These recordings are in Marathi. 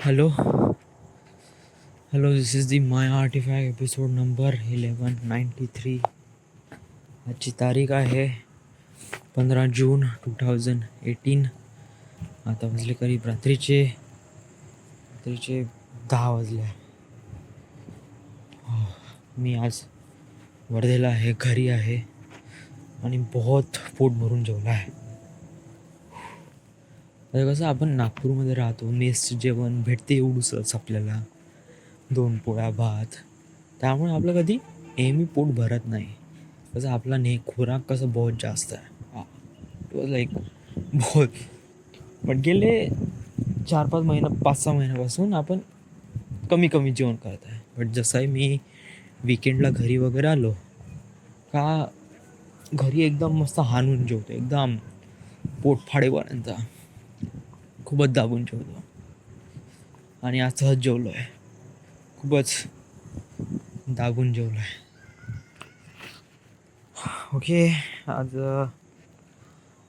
Hello, hello. This is the My Artifact episode number 1193. आजची तारीख आहे 15 जून 2018. आता वाजले करीब रात्रीचे 10 वाजले. मी आज वर्धेला आहे, घरी आहे आणि बहुत पोट भरून जेवला आहे. आता कसं आपण नागपूरमध्ये राहतो, मेस जेवण भेटते एवढंच आपल्याला, 2 पोळ्या भात, त्यामुळे आपलं कधी नेहमी पोट भरत नाही. कसं आपला खुराक कसं बहुत जास्त आहे. इट वॉज लाईक बहुत. पण गेले 4-5 महिना 5-6 महिन्यापासून आपण कमी जेवण करत आहे. बट जसंही मी विकेंडला घरी वगैरे आलो का घरी एकदम मस्त हाणून जेवतो, एकदम पोट फाडेपर्यंत खूपच दाबून जेवतो. आणि आज सहज जेवलो आहे, खूपच दाबून जेवलो आहे. ओके, आज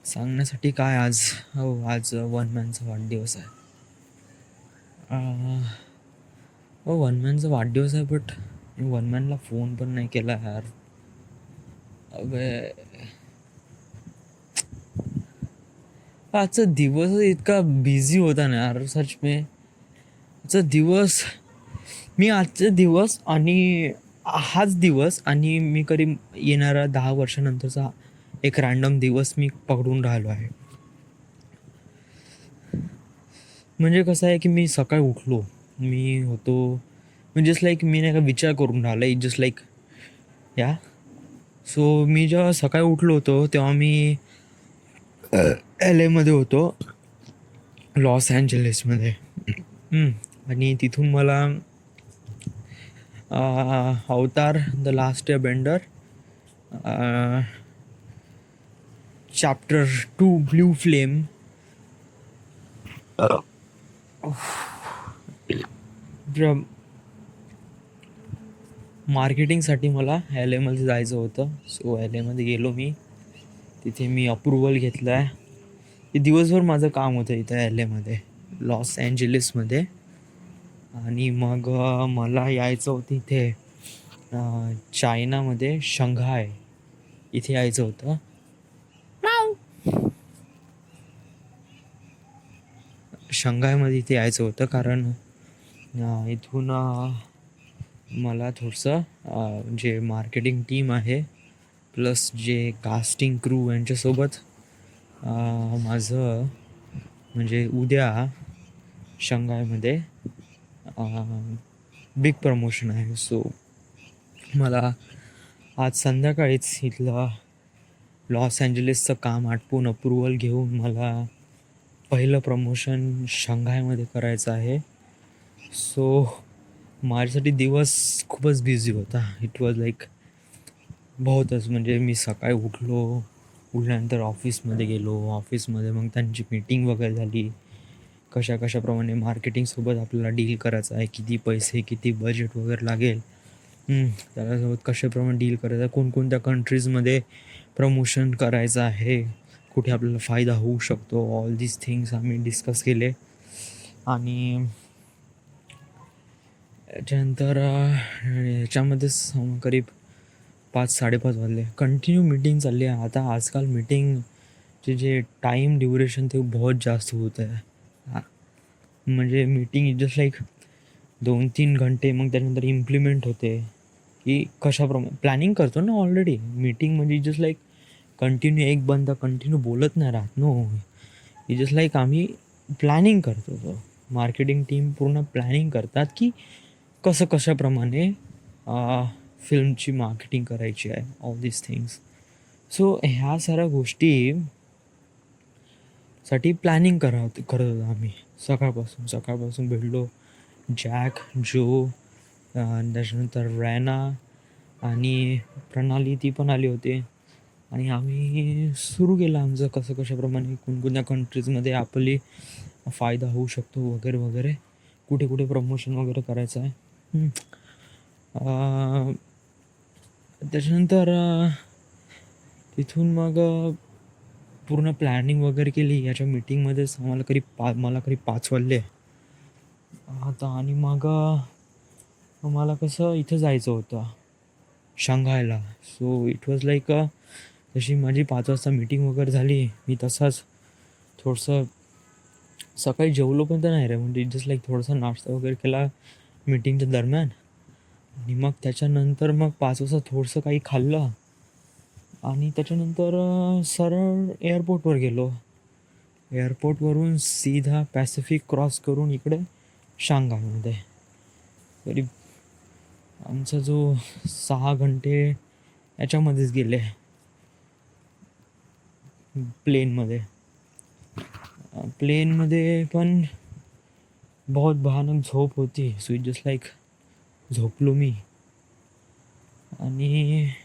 सांगण्यासाठी काय, आज वन मॅनचा वाढदिवस आहे. वन मॅनचा वाढदिवस आहे, बट वन मॅनला फोन पण नाही केला यार. अबे आजचा दिवस इतका बिझी होता ना यार, सच में. आजचा दिवस आणि हाच दिवस आणि मी कधी येणारा 10 वर्षानंतरचा एक रँडम दिवस मी पकडून राहिलो आहे. म्हणजे कसं आहे की मी सकाळी उठलो, मी होतो म्हणजे जस्ट लाईक मी नाही का विचार करून राहिलो, इट जस्ट लाईक या. सो मी जेव्हा सकाळी उठलो होतो तेव्हा मी LA मध्ये होतो, लॉस एंजलिसमध्ये. आणि तिथून मला Avatar the last airbender chapter 2 blue flame मार्केटिंगसाठी मला LA मध्ये जायचं होतं. सो LA मध्ये गेलो मी, तिथे मी अप्रुव्हल घेतलं आहे. ते दिवसभर माझं काम होतं इथं LA मध्ये, लॉस एंजलिसमध्ये. आणि मग मला यायचं होतं इथे चायनामध्ये शंघाय इथे यायचं होतं. शंघायमध्ये इथे यायचं होतं कारण इथून मला थोडंसं जे मार्केटिंग टीम आहे प्लस जे कास्टिंग क्रू यांच्यासोबत माझं म्हणजे उद्या शंघायमध्ये बिग प्रमोशन आहे. सो मला आज संध्याकाळीच इथलं लॉस एंजलिसचं काम आटपून अप्रुव्हल घेऊन मला पहिलं प्रमोशन शंघायमध्ये करायचं आहे. सो माझ्यासाठी दिवस खूपच बिझी होता. इट वॉज लाईक बहुतच. म्हणजे मी सकाळी उठल्यानंतर ऑफिसमध्ये गेलो, ऑफिसमध्ये मग त्यांची मीटिंग वगैरे झाली, कशाप्रमाणे मार्केटिंगसोबत आपल्याला डील करायचं आहे, किती पैसे किती बजेट वगैरे लागेल, त्याच्यासोबत कशाप्रमाणे डील करायचं आहे, कोणकोणत्या कंट्रीजमध्ये प्रमोशन करायचं आहे, कुठे आपल्याला फायदा होऊ शकतो, ऑल दीज थिंग्स आम्ही डिस्कस केले. आणि त्याच्यानंतर याच्यामध्येच करीब 5-5:30 वाजले. कंटिन्यू मीटिंग चालली आहे. आता आजकाल मीटिंगचे जे टाईम ड्युरेशन ते बहुत जास्त होत आहे. म्हणजे मीटिंग जस्ट लाईक 2-3 घंटे, मग त्यानंतर इम्प्लिमेंट होते की कशाप्रमाणे प्लॅनिंग करतो ना ऑलरेडी. मीटिंग म्हणजे जस्ट लाईक कंटिन्यू एक बंदा कंटिन्यू बोलत नाही राहत नो. इट जस्ट लाईक आम्ही प्लॅनिंग करतो. तो मार्केटिंग टीम पूर्ण प्लॅनिंग करतात की कशाप्रमाणे फिल्मची मार्केटिंग करायची आहे, ऑल दीज थिंग्स. सो ह्या साऱ्या गोष्टीसाठी प्लॅनिंग करत होतो आम्ही सकाळपासून भेटलो. जॅक, जो, त्याच्यानंतर रॅना आणि प्रणाली ती पण आली होती. आणि आम्ही सुरू केलं आमचं कशाप्रमाणे कोणकोणत्या कंट्रीजमध्ये आपली फायदा होऊ शकतो वगैरे, कुठे प्रमोशन वगैरे करायचं आहे. त्याच्यानंतर तिथून मग पूर्ण प्लॅनिंग वगैरे केली. याच्या मीटिंगमध्येच मला करीब 5 वाजले. आता आणि मग मला कसं इथं जायचं होतं शांघायला. सो इट वॉज लाईक तशी माझी 5 वाजता मीटिंग वगैरे झाली. मी तसाच थोडंसं सकाळी जेवलो पण तर नाही रे, म्हणजे जस्ट लाईक थोडासा नाश्ता वगैरे केला मीटिंगच्या दरम्यान. आणि मग त्याच्यानंतर मग 5 वाजता थोडंसं काही खाल्लं आणि त्याच्यानंतर सरळ एअरपोर्टवर गेलो. एअरपोर्टवरून सीधा पॅसिफिक क्रॉस करून इकडे शांघायमध्ये. तरी आमचा जो 6 घंटे याच्यामध्येच गेले प्लेनमध्ये. प्लेनमध्ये पण बहुत भयानक झोप होती. सो जस्ट लाईक झोपलो मी. आणि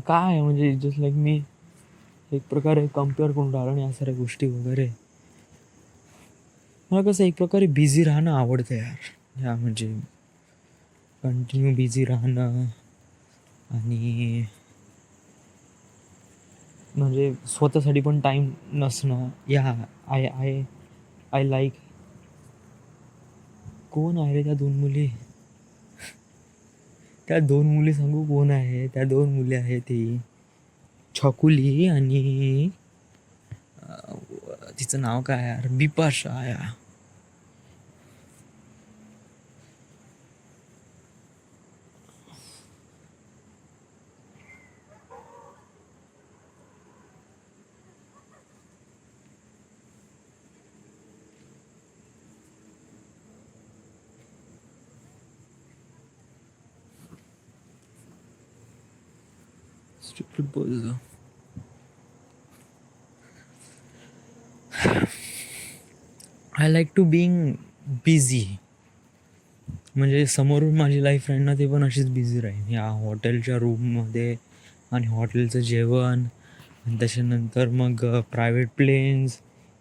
काय म्हणजे जस्ट लाईक मी एक प्रकारे कम्पेअर करून राहिलो आणि या साऱ्या गोष्टी वगैरे. मला कसं एक प्रकारे बिझी राहणं आवडतं यार. ह्या म्हणजे कंटिन्यू बिझी राहणं आणि म्हणजे स्वतःसाठी पण टाईम नसणं. या आय आय आय लाईक. कोण आहे रे त्या 2 मुली? त्या 2 मुली सांगू कोण आहे? त्या 2 मुली आहे ती छकुली आणि तिचं नाव काय यार, बिपाशा. या stupid boys. I like to being busy. म्हणजे समोरून माझी लाईफ फ्रेंड ना ते पण अशीच बिझी राहील या हॉटेलच्या रूममध्ये आणि हॉटेलचं जेवण. आणि त्याच्यानंतर मग प्रायव्हेट प्लेन्स,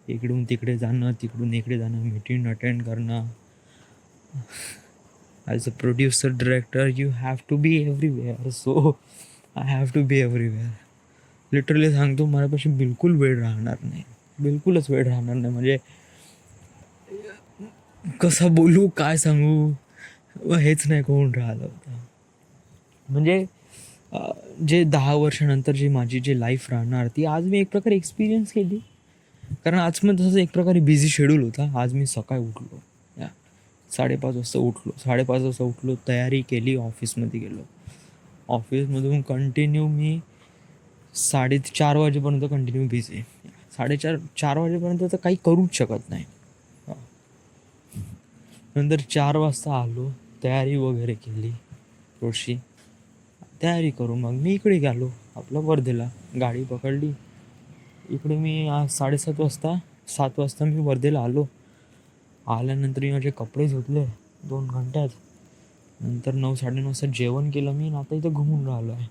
इकडून तिकडे जाणं, तिकडून इकडे जाणं, मीटिंग अटेंड करणं. As a producer director you have to be everywhere. So I have to be everywhere. Literally सांगतो माझ्यापाशी बिलकुल वेळ राहणार नाही. बिलकुलच वेळ राहणार नाही. म्हणजे कसं बोलू, काय सांगू, हेच नाही कोण राहिलं होतं. म्हणजे जे 10 वर्षानंतर जी माझी जी लाईफ राहणार ती आज मी एक प्रकारे एक्सपिरियन्स केली. कारण आज पण तसंच एक प्रकारे बिझी शेड्यूल होता. आज मी सकाळी उठलो या 5:30 वाजता उठलो. 5:30 वाजता उठलो, तयारी केली, ऑफिसमध्ये गेलो. ऑफिसमधून कंटिन्यू मी 4:30 वाजेपर्यंत कंटिन्यू बिझी. 4:30 वाजेपर्यंत तर काही करूच शकत नाही. नंतर 4 वाजता आलो, तयारी वगैरे केली, थोडीशी तयारी करू मग मी इकडे गेलो आपलं वर्धेला. गाडी पकडली इकडे. मी आज 7:30 वाजता मी वर्धेला आलो. आल्यानंतर मी माझे कपडे धुतले 2 घंट्यात. नंतर 9-9:30 वाजता जेवण केलं मी. आता इथं घुमून राहिलो आहे.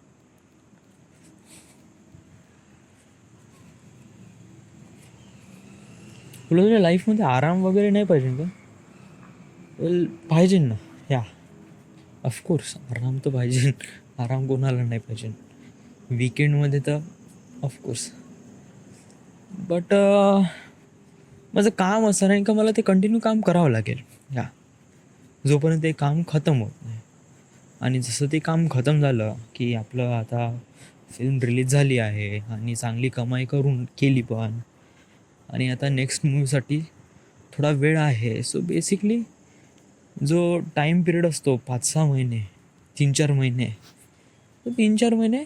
तुला तुझ्या लाईफमध्ये आराम वगैरे नाही पाहिजे का? पाहिजे ना. या ऑफकोर्स आराम तर पाहिजे. आराम कोणाला नाही पाहिजे विकेंडमध्ये तर ऑफकोर्स. बट माझं काम असं नाही का मला ते कंटिन्यू काम करावं लागेल या जोपर्यंत ते काम खतम होत नाही. आणि जसं ते काम खतम झालं की आपलं आता फिल्म रिलीज झाली आहे आणि चांगली कमाई केली पण. आणि आता नेक्स्ट मूवीसाठी थोडा वेळ आहे. सो बेसिकली जो टाईम पिरियड असतो 5-6 महिने, 3-4 महिने, तर 3-4 महिने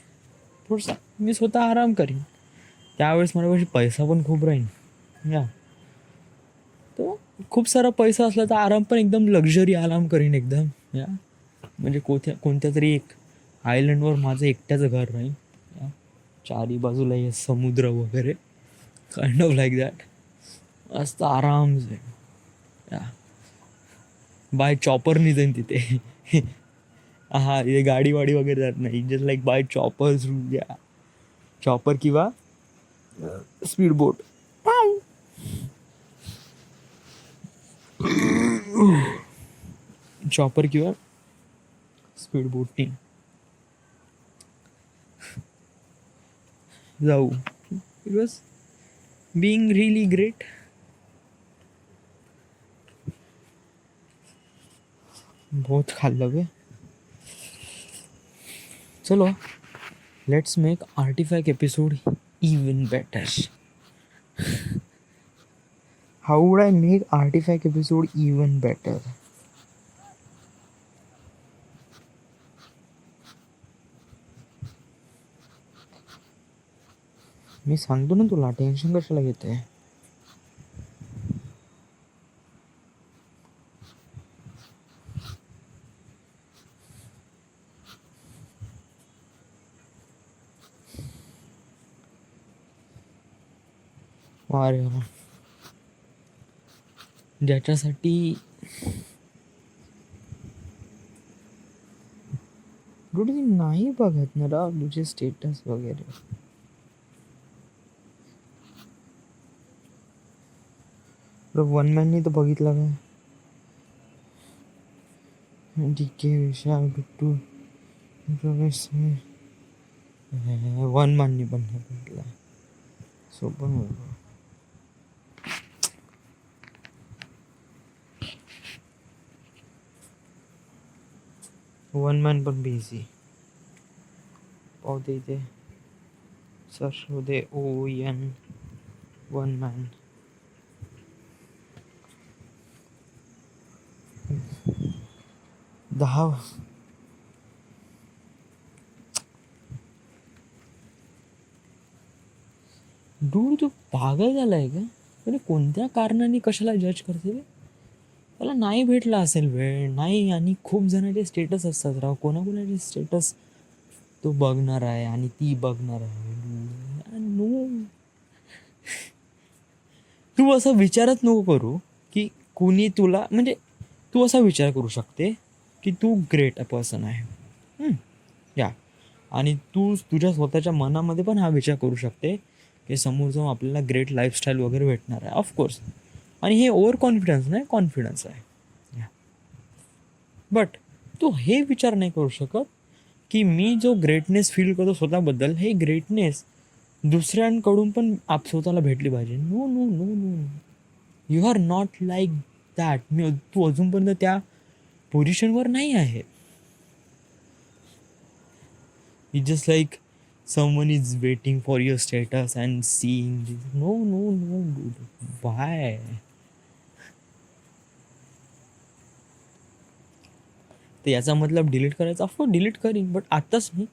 थोडंसं मी स्वतः आराम करीन. त्यावेळेस माझ्यापाशी पैसा पण खूप राहील या. तो खूप सारा पैसा असला तर आराम पण एकदम लक्झरी आराम करीन एकदम या. म्हणजे कोणत्या तरी एक आयलंडवर माझं एकट्याचं घर राहील या. चारी बाजूला हे समुद्र वगैरे, काइंड ऑफ लाईक दॅट. मस्त आराम से या. बाय चॉपरनी जाईन तिथे. हा इथे गाडी वाडी वगैरे जात नाही. जस्ट लाईक बाय चॉपर या. चॉपर किंवा स्पीड बोट. चॉपर किंवा स्पीड बोटनी जाऊ. It was being really great. बहुत खाल्लं बे. चलो, let's make artifact episode even better. How would I make artifact episode even better? मी सांगतो ना तुला, टेन्शन कशाला घेते. अरे वा. ज्याच्यासाठी नाही बघत ना राव तुझे स्टेटस वगैरे. वन मॅननी तर बघितलं काय? डीके विशाल बिट्टू वन मॅननी पण नाही बघितला. सो पण वन मॅन पण बिझी. पाहू दे इथे सर्च होऊ दे. ON one man. दहा. डूड तू पागल झालाय का? म्हणजे कोणत्या कारणाने कशाला जज करते रे? त्याला नाही भेटला असेल वेळ नाही. आणि खूप जणांचे स्टेटस असतात राव. कोणाकोणाचे स्टेटस तो बघणार आहे आणि ती बघणार आहे. नो, तू असं विचारच नको करू की कुणी तुला, म्हणजे तू असा विचार करू शकते की तू ग्रेट पर्सन आहे. या आणि तू तुझ्या स्वतःच्या मनामध्ये पण हा विचार करू शकते की समोर जाऊन आपल्याला ग्रेट लाईफस्टाईल वगैरे भेटणार आहे. ऑफकोर्स. आणि हे ओव्हर कॉन्फिडन्स नाही, कॉन्फिडन्स आहे. बट तू हे विचार नाही करू शकत की मी जो ग्रेटनेस फील करतो स्वतःबद्दल, हे ग्रेटनेस दुसऱ्यांकडून पण स्वतःला भेटली पाहिजे. No no no no, you are not like that. तू अजूनपर्यंत त्या पोझिशनवर नाही आहे. It just like someone is waiting for your status and seeing this. No no no dude. Why? तर याचा मतलब डिलीट करायचा? ऑफकोर्स डिलीट करीन, बट आत्ताच नाही.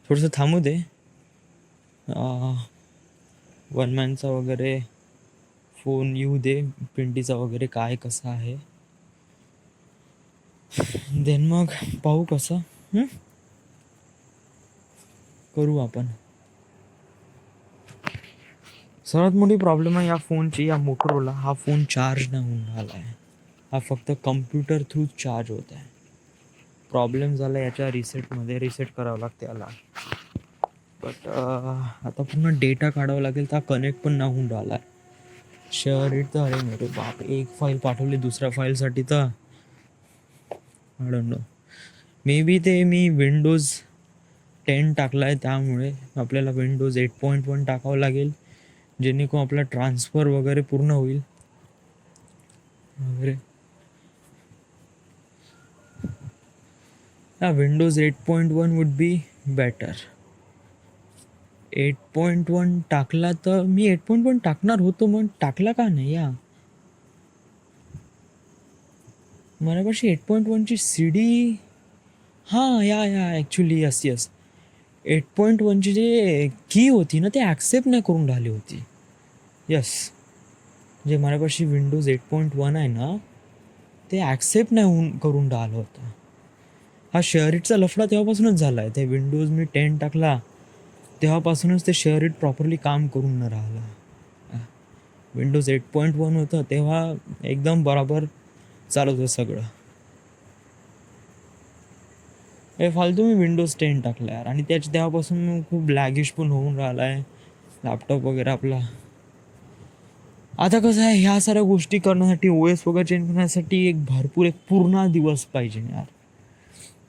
थोडंसं थांबू दे. वन मॅनचा वगैरे फोन येऊ दे, पिंटीचा वगैरे काय कसं आहे, देन मग पाहू कसं करू आपण. सर्वात मोठी प्रॉब्लेम आहे या फोनची, या मोटोरोला. हा फोन चार्ज नाही होऊन राहिला आहे. हा फक्त कम्प्युटर थ्रू चार्ज होत आहे. प्रॉब्लेम झाला याच्या रिसेटमध्ये. रिसेट करावं लागते याला. बट आता पूर्ण डेटा काढावं लागेल. तर कनेक्ट पण नाही होऊन राहिला आहे. शेअर इट तर अरे मेरे बाप, एक फाईल पाठवली दुसऱ्या फाईलसाठी तर I don't know. May be ते मी विंडोज 10 टाकला आहे त्यामुळे आपल्याला विंडोज 8.1 टाकावं लागेल, जेणेकरून आपला ट्रान्सफर वगैरे पूर्ण होईल वगैरे. Windows 8.1 would be better. 8.1 टाकला तर मी 8.1 टाकणार होतो, मग टाकला का नाही? या माझ्यापाशी 8.1ची CD. हां या ॲक्च्युली यस 8.1ची जे की होती ना, ते ॲक्सेप्ट नाही करून राहिली होती. यस, जे माझ्यापाशी विंडोज 8.1 आहे ना, ते ॲक्सेप्ट नाही करून राहिलं होतं. हा शेअरिटचा लफडा तेव्हापासूनच झाला आहे. ते विंडोज मी 10 टाकला तेव्हापासूनच ते शेअरिट प्रॉपरली काम करून न राहिलं. विंडोज 8.1 होतं तेव्हा एकदम बरोबर चालत होतं सगळं. हे फालतू मी विंडोज 10 टाकला यार. आणि तेव्हापासून खूप लॅगिश पण होऊन राहिला आहे लॅपटॉप वगैरे आपला. आता कसं आहे, ह्या साऱ्या गोष्टी करण्यासाठी, OS वगैरे चेंज करण्यासाठी एक पूर्ण दिवस पाहिजे यार.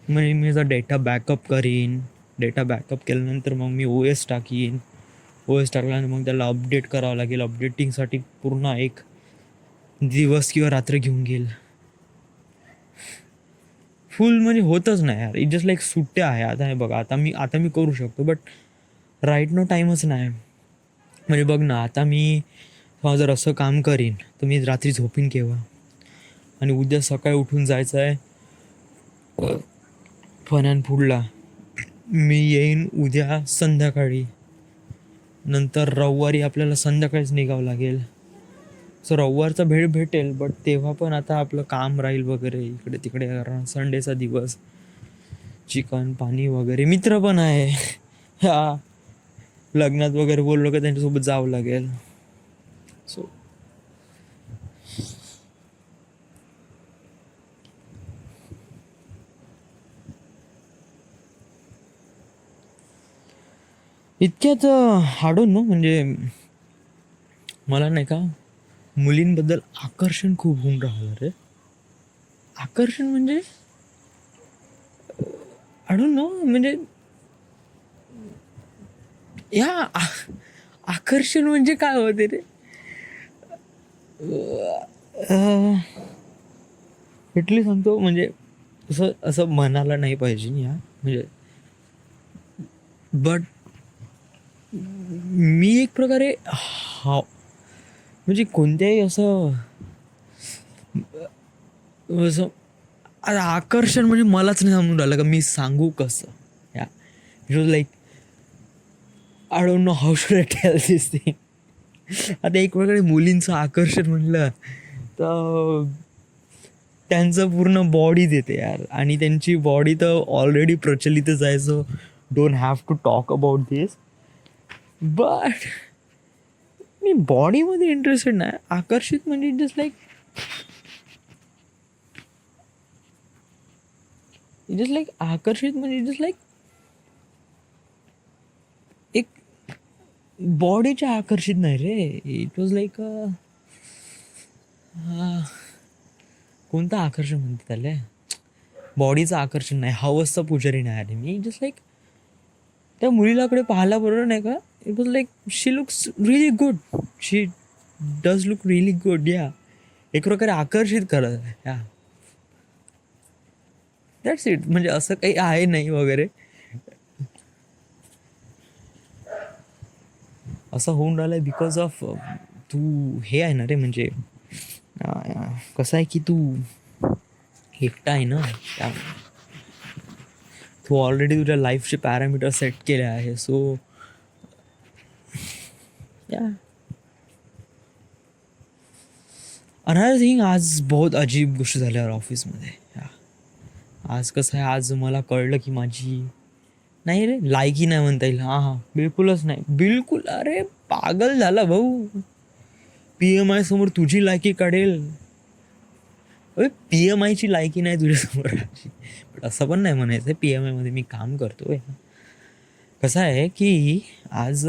म्हणजे मी जर डेटा बॅकअप करीन, डेटा बॅकअप केल्यानंतर मग मी OS टाकीन, ओ एस टाकला आणि मग त्याला अपडेट करावं लागेल. अपडेटिंगसाठी पूर्ण एक दिवस किंवा रात्र घेऊन गेल. फुल म्हणजे होतच नाही यार. इट जस्ट लाईक सुट्ट्या आहे आता. हे बघा, आता मी करू शकतो, बट राईट नो टाईमच नाही. म्हणजे बघ ना, आता मी जर असं काम करीन तर मी रात्री झोपीन केव्हा? आणि उद्या सकाळी उठून जायचं आहे फन अँड फूडला. मी येईन उद्या संध्याकाळी, नंतर रविवारी आपल्याला संध्याकाळीच निघावं लागेल. सो रविवारचा भेट भेटेल, बट तेव्हा पण आता आपलं काम राहील वगैरे इकडे तिकडे. कारण संडेचा दिवस, चिकन पाणी वगैरे. मित्र पण आहे हा, लग्नात वगैरे बोललो का त्यांच्यासोबत जावं लागेल. सो इतक्यात हाडून नो, म्हणजे मला नाही का मुलींबद्दल आकर्षण खूप होऊन राहिलं रे. आकर्षण म्हणजे आडून नो, म्हणजे या आकर्षण म्हणजे काय होते रे? इटली सांगतो, म्हणजे असं असं म्हणायला नाही पाहिजे या, म्हणजे बट मी एक प्रकारे हा, म्हणजे कोणत्याही असं असं आता आकर्षण म्हणजे मलाच नाही समजून राहिलं का मी सांगू कसं. या it was like I don't know how should I tell this thing. आता एक प्रकारे मुलींचं आकर्षण म्हणलं तर त्यांचं पूर्ण बॉडी देते यार. आणि त्यांची बॉडी तर ऑलरेडी प्रचलितच आहे. So don't have to talk about this. But मी बॉडीमध्ये इंटरेस्टेड नाही. आकर्षित म्हणजे जस्ट लाईक आकर्षित म्हणजे जस्ट लाईक एक बॉडीच्या आकर्षित नाही रे. इट वॉज लाईक कोणतं आकर्षण म्हणते त्याला? बॉडीचं आकर्षण नाही, हवसचा पुजारी नाही आहे मी. जस्ट लाईक त्या मुलीलाकडे पाहायला बरोबर नाही का, it was like she looks really good. She does look really good. या एक प्रकारे आकर्षित करत आहे. या दॅट्स इट. म्हणजे असं काही आहे नाही वगैरे. असं होऊन राहिलं आहे बिकॉज ऑफ तू हे आहे ना रे. म्हणजे कसं आहे की तू एकटा आहे ना, त्या तू ऑलरेडी तुझ्या लाईफचे पॅरामीटर सेट केले आहे. सो या अनदर थिंग, आज बहुत अजीब गोष्ट झाली यार ऑफिसमध्ये. आज कसं आहे, आज मला कळलं की माझी नाही रे लायकी नाही म्हणता येईल. हां बिलकुलच नाही, बिलकुल. अरे पागल झाला भाऊ. PMI समोर तुझी लायकी काढेल? अरे PMIची लायकी नाही तुझ्यासमोर. बट असं पण नाही म्हणायचं PMI मध्ये मी काम करतोय. कसं आहे की आज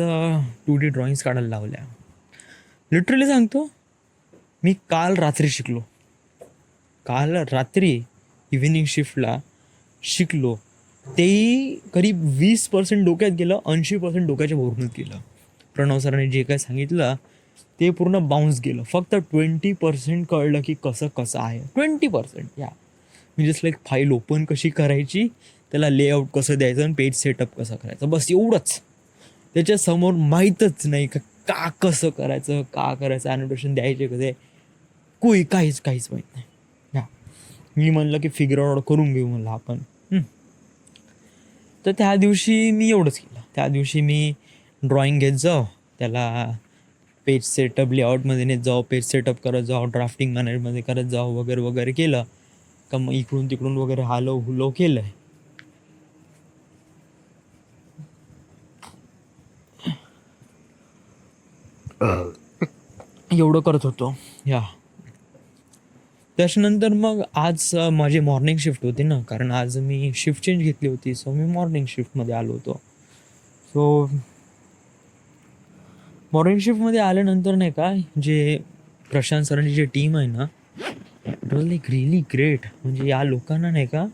2D ड्रॉइंग्स काढायला लावल्या. लिटरली सांगतो, मी काल रात्री शिकलो. काल रात्री इव्हिनिंग शिफ्टला शिकलो. तेही करीब 20% डोक्यात गेलं, 80% डोक्याच्या वरूनच गेलं. प्रणव सरांनी जे काय सांगितलं ते पूर्ण बाउन्स गेलं. फक्त 20% कळलं की कसं कसं आहे. 20% या मी जस्ट लाईक फाईल ओपन कशी करायची, त्याला लेआउट कसं द्यायचं आणि पेज सेटअप कसं करायचं, बस एवढंच. त्याच्यासमोर माहीतच नाही का का कसं करायचं, का करायचं, ॲनोटेशन द्यायचे कसे, काहीच माहीत नाही. या मी म्हणलं की फिगर आउट करून घेऊ म्हणलं आपण. तर त्या दिवशी मी एवढंच केलं. त्या दिवशी मी ड्रॉइंग घेत जाऊ, त्याला पेज सेटअप लेआउटमध्ये नेत जाऊ, पेज सेटअप करत जाऊ, ड्राफ्टिंग मॅनेजमध्ये करत जाऊ वगैरे वगैरे केलं का मग इकडून तिकडून वगैरे हालव हुलव केलं आहे. एवढं करत होतो. या त्याच्यानंतर मग आज माझी मॉर्निंग शिफ्ट होती ना, कारण आज मी शिफ्ट चेंज घेतली होती. सो मी मॉर्निंग शिफ्टमध्ये आलो होतो. सो मॉर्निंग शिफ्टमध्ये आल्यानंतर नाही का, जे प्रशांत सरांची जी टीम आहे ना, it was like really great. म्हणजे या लोकांना नाही का,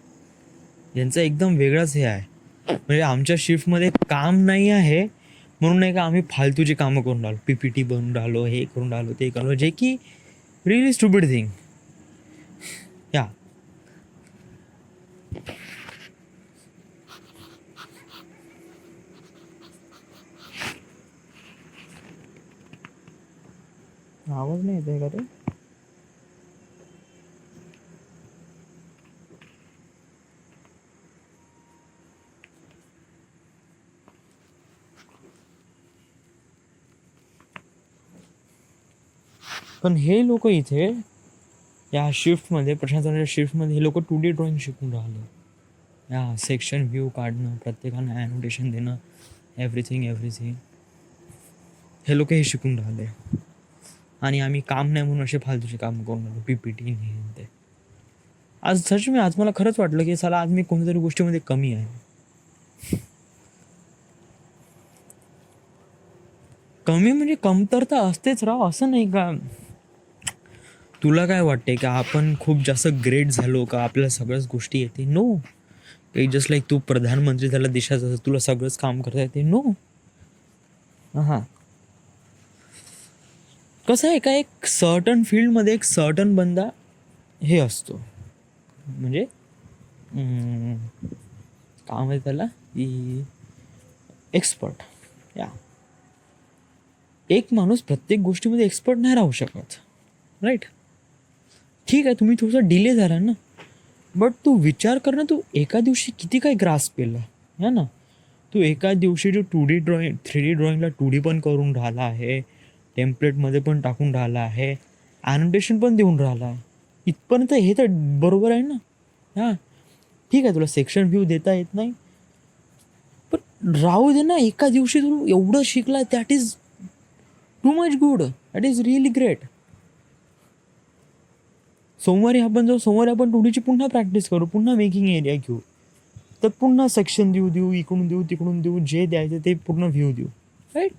यांचा एकदम वेगळाच हे आहे. म्हणजे आमच्या शिफ्टमध्ये काम नाही आहे, म्हणून नाही का आम्ही फालतूची कामं करून राहिलो, PPT बनवून राहिलो, हे करून राहिलो, ते करून राहिलो, जे की रिअली स्टुपिड थिंग. या आवाज नाही येते का रे? पण हे लोक इथे या शिफ्टमध्ये, प्रशासनाच्या शिफ्टमध्ये हे लोक 2D ड्रॉइंग शिकून राहिले. या सेक्शन व्ह्यू काढणं, प्रत्येकानं ॲनोटेशन देणं, एव्हरीथिंग हे लोक हे शिकून राहिले. आणि आम्ही काम नाही म्हणून असे फालतूचे काम करून राहिलो, PPT हे ते. आज मला खरंच वाटलं की साला आज मी कोणत्यातरी गोष्टीमध्ये कमी आहे. कमी म्हणजे कमतरता असतेच राव, असं नाही का. तुला काय वाटते का आपण खूप जास्त ग्रेट झालो का आपल्याला सगळ्याच गोष्टी येते? नो. एक जस्ट लाईक तू प्रधानमंत्री झाला देशाचा, तुला सगळंच काम करता येते? नो. हां, कसं आहे का, एक सर्टन फील्डमध्ये एक सर्टन बंदा हे असतो, म्हणजे काय म्हणते त्याला, एक्सपर्ट. या एक माणूस प्रत्येक गोष्टीमध्ये एक्सपर्ट नाही राहू शकत, राईट? ठीक आहे, तुम्ही थोडासा डिले झाला ना, बट तू विचार कर ना, तू एका दिवशी किती काय ग्रास्प केलं है ना. तू एका दिवशी जो 2D ड्रॉइंग 3D ड्रॉइंगला 2D पण करून राहिला आहे, टेम्पलेटमध्ये पण टाकून राहिला आहे, ॲनोटेशन पण देऊन राहिला आहे, इथपर्यंत हे तर बरोबर आहे ना. हां, ठीक आहे, तुला सेक्शन व्ह्यू देता येत नाही, पण राहू दे ना, एका दिवशी तू एवढं शिकला, that is too much good, that is really great. सोमवारी आपण 2Dची पुन्हा प्रॅक्टिस करू, पुन्हा मेकिंग एरिया घेऊ, तर पुन्हा सेक्शन देऊ, इकडून देऊ, तिकडून देऊ, जे द्यायचं ते पूर्ण व्ह्यू देऊ, right?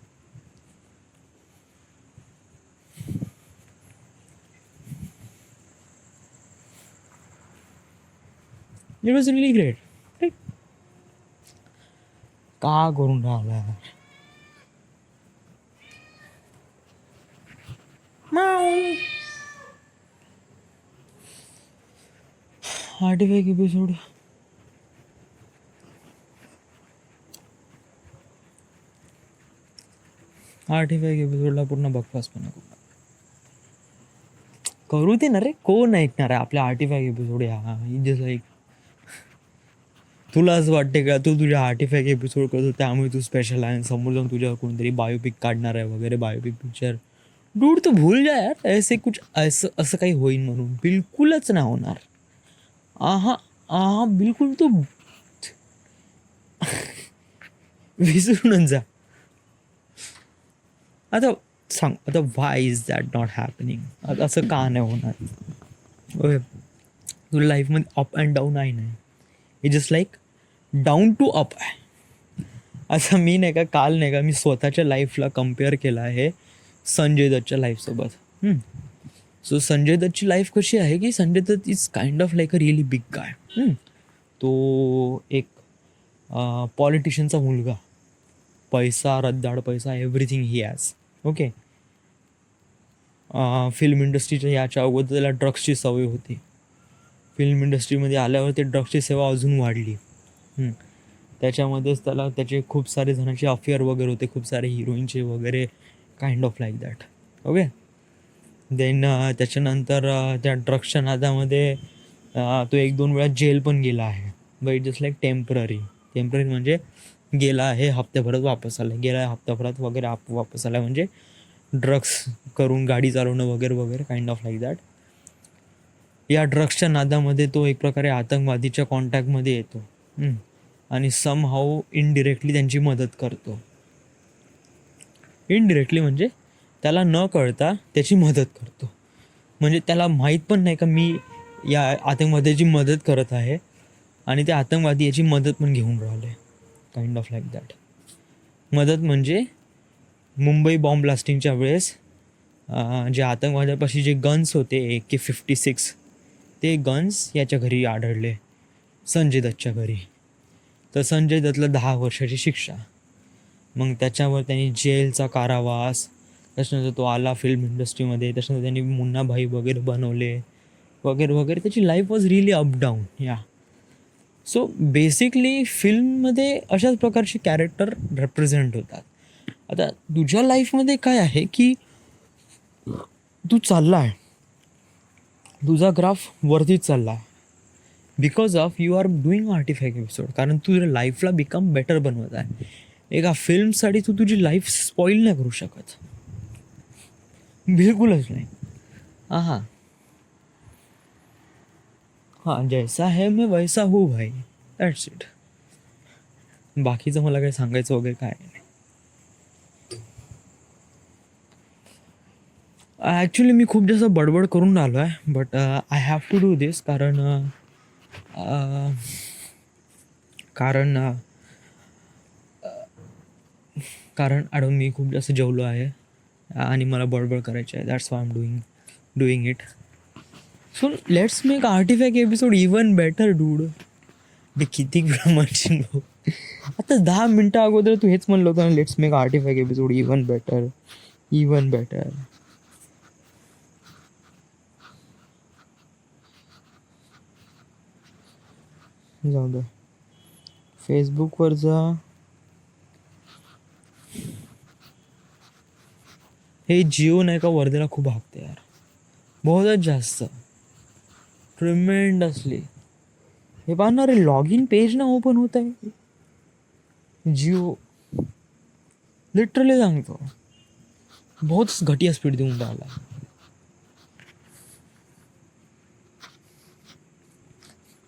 It was really great, right? का करून राहिला आर्टिफॅक्ट एपिसोड? एपिसोडला पूर्ण बकवासपणा करू दे ना रे, कोण ऐकणार आहे आपल्या आर्टिफॅक्ट एपिसोड? जसं एक तुला असं वाटते का तू तुझ्या आर्टिफॅक्ट एपिसोड करतो त्यामुळे तू स्पेशल आहे, समोर जाऊन तुझ्यावर कोणतरी बायोपिक काढणार आहे वगैरे, बायोपिक पिक्चर? डूड तो भूल जा यार, ऐसे कुछ असं काही होईल म्हणून बिलकुलच नाही होणार. बिलकुल तू विसरूनच जा. आता सांग, आता Y is that not happening? आता असं का नाही होणार? ओके, तुला लाईफमध्ये अप अँड डाऊन आहे नाही, it just like down to up आहे. असं मी नाही का काल नाही का मी स्वतःच्या लाईफला कम्पेअर केलं आहे संजय दत्तच्या लाईफसोबत. सो संजय दत्तची लाईफ कशी आहे की Sanjay Dutt is kind of like a really big guy. तो एक पॉलिटिशियनचा मुलगा, पैसा, रद्दाड पैसा, everything he has. Okay, film इंडस्ट्रीच्या याच्या अगोदर त्याला ड्रग्सची सवय होती. फिल्म इंडस्ट्रीमध्ये आल्यावर ते ड्रग्सची सेवा अजून वाढली. त्याच्यामध्येच त्याला त्याचे खूप सारे जणांचे अफेअर वगैरे होते, खूप सारे हिरोईनचे वगैरे, kind of like that. Okay, then त्याच्यानंतर त्या ड्रग्सच्या नादामध्ये तो 1-2 वेळा जेल पण गेला आहे, but it just like temporary म्हणजे गेला आहे हप्त्याभरात वापस आला, गेला आहे हप्त्याभरात वगैरे वापस आला, म्हणजे ड्रग्स करून गाडी चालवणं वगैरे वगैरे, काइंड ऑफ लाईक दॅट. या ड्रग्सच्या नादामध्ये तो एक प्रकारे आतंकवादीच्या कॉन्टॅक्टमध्ये येतो आणि समहाऊ इनडिरेक्टली त्यांची मदत करतो. इनडिरेक्टली म्हणजे त्याला न कळता त्याची मदत करतो, म्हणजे त्याला माहीत पण नाही का मी या आतंकवाद्याची मदत करत आहे आणि ते आतंकवादी याची मदत पण घेऊन राहिले, काइंड ऑफ लाईक दॅट. मदत म्हणजे मुंबई बॉम्ब ब्लास्टिंगच्या वेळेस जे आतंकवाद्यापाशी जे गन्स होते AK-56, ते गन्स याच्या घरी आढळले, संजय दत्तच्या घरी. तर संजय दत्तला 10 वर्षाची शिक्षा. मग त्याच्यावर त्यांनी जेलचा कारावास, त्याच्यानंतर तो आला फिल्म इंडस्ट्रीमध्ये, त्याच्यानंतर त्यांनी मुन्ना भाई वगैरे बनवले वगैरे वगैरे. त्याची life was really up down. या सो बेसिकली फिल्ममध्ये अशाच प्रकारचे कॅरेक्टर रेप्रेझेंट होतात. आता तुझ्या लाईफमध्ये काय आहे की तू चालला आहे, तुझा ग्राफ वरतीच चालला आहे because of you are doing artifact episode. कारण तू तुझ्या लाईफला बिकम बेटर बनवत आहे. एका फिल्मसाठी तू तुझी लाईफ स्पॉईल नाही करू शकत, बिलकुलच नाही. हां हां, जैसा है मैं वैसा हूँ भाई, दॅट्स इट. बाकीचं मला काही सांगायचं वगैरे काय नाही. ॲक्च्युली मी खूप जास्त बडबड करून आलो आहे, but I have to do this. कारण कारण कारण आडून मी खूप जास्त जेवलो आहे आणि मला बडबड करायची आहे. That's why am doing it. So let's make artifact episode even better dude. ते किती वेळा म्हणशील भाऊ. आता 10 मिनटं अगोदर तू हेच म्हणलं होतं ना, let's make artifact episode even better, even better. जाऊ दे, फेसबुकवर जा. हे जिओ नाही का वर्धेला खूप हाकते यार, बहुतच जास्त, ट्रिमेंडसली. हे पाहणार रे, लॉग इन पेज ना ओपन होत आहे जिओ. लिटरली सांगतो, बहुत घटिया स्पीड देऊन राहिला.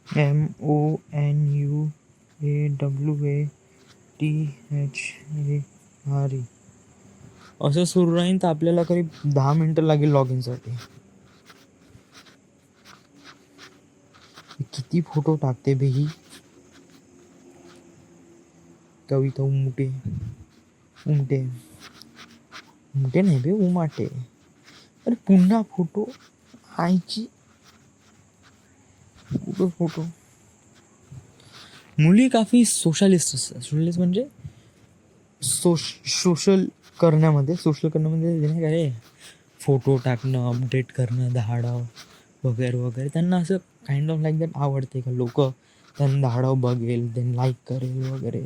MONUAWATHARE असं सुरू राहील तर आपल्याला करीब 10 मिनटं लागेल लॉग इनसाठी. किती फोटो टाकते बे ही कविता. उमटे उमटे उमटे नाही बे, उमाटे. अरे पुन्हा फोटो आईची, फोटो. मुली काफी सोशलिस्ट असतात. सोशलिस्ट म्हणजे सोशल करण्यामध्ये नाही का रे, फोटो टाकणं, अपडेट करणं, दहाडाव वगैरे वगैरे. त्यांना असं काइंड ऑफ लाईक दॅट आवडते का लोक त्यांना दहाडाव बघेल, त्यांनी लाईक करेल वगैरे.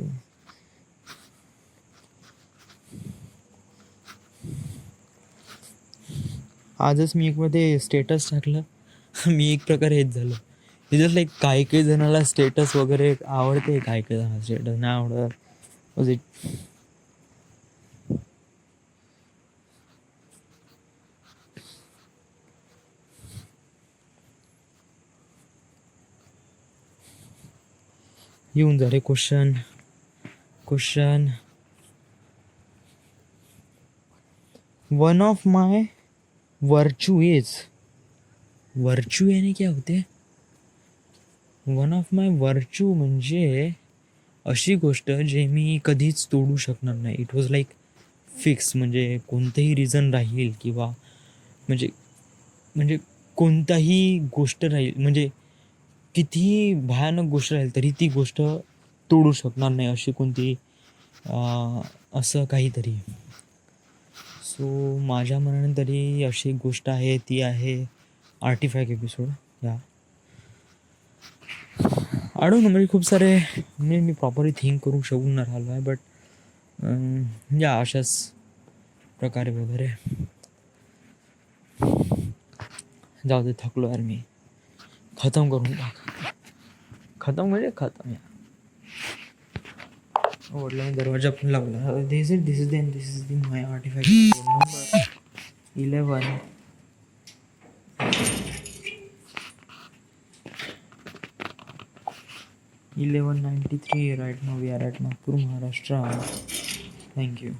आजच मी एकमध्ये स्टेटस टाकलं, मी एक प्रकारे हेच झालं. जस्ट लाईक काही जणाला स्टेटस वगैरे आवडते, काही जणाला स्टेटस नाही आवडत. Was it 'question one of my virtue is'. Virtue याने क्या होते? वन ऑफ माय वर्च्यू म्हणजे अशी गोष्ट जे मी कधीच तोडू शकणार नाही. It was like fix. म्हणजे कोणतंही रिझन राहील किंवा म्हणजे म्हणजे कोणताही गोष्ट राहील, म्हणजे कितीही भयानक गोष्ट राहील तरी ती गोष्ट तोडू शकणार नाही, अशी कोणती असं काहीतरी. सो माझ्या मनाने तरी अशी गोष्ट आहे, ती आहे आर्टिफॅक्ट एपिसोड. या आडू म्हणजे खूप सारे, म्हणजे मी प्रॉपरली थिंक करू शकून नाही राहिलो आहे, बट या अशाच प्रकारे वगैरे. जाऊ दे, थकलो यार मी. खतम करून टाक. खतम म्हणजे खतम. या वडिलांनी दरवाजा पण लावला. This is the my artifact number 11. 1193 right now. We are at Nagpur, Maharashtra. Thank you.